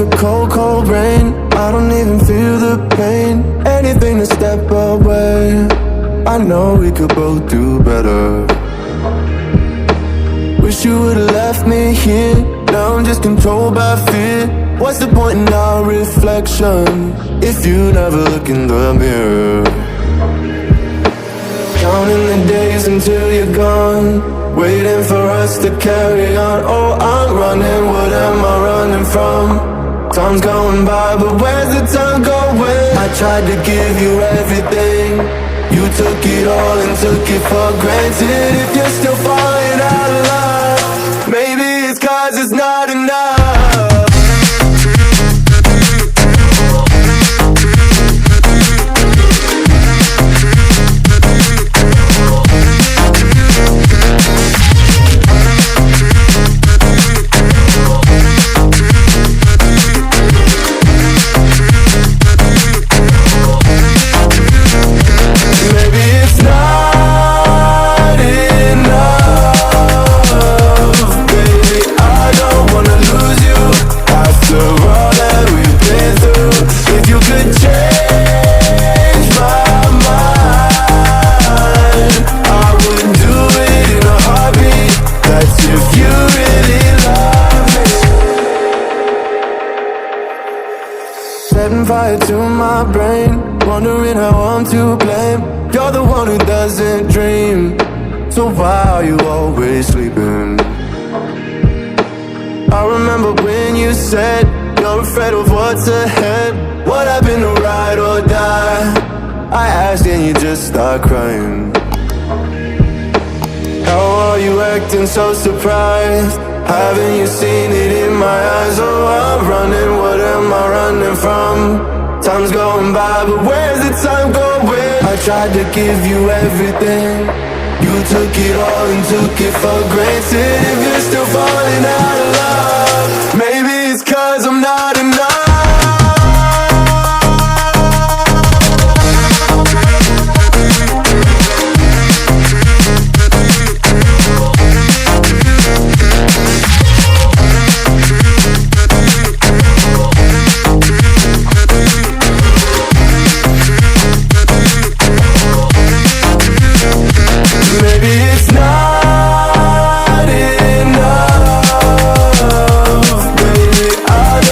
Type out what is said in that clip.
the cold, cold rain. I don't even feel the pain. Anything to step away. I know we could both do better. Wish you would've left me here. Now I'm just controlled by fear. What's the point in our reflection if you never look in the mirror? Counting the days until you're gone, waiting for us to carry on. Oh, I'm running, what am I running from? Time's going by, but where's the time going? I tried to give you everything. You took it all and took it for granted. If you're still falling out of love, maybe it's 'cause it's not enough. setting fire to my brain, wondering how I'm to blame. You're the one who doesn't dream, so why are you always sleeping? I remember when you said you're afraid of what's ahead. What happened to ride or die? I asked and you just start crying. How are you acting so surprised? Haven't you seen it in my eyes? Oh, I'm running, what am I running from? Time's going by, but where's the time going? I tried to give you everything. You took it all and took it for granted. If you're still falling out of love,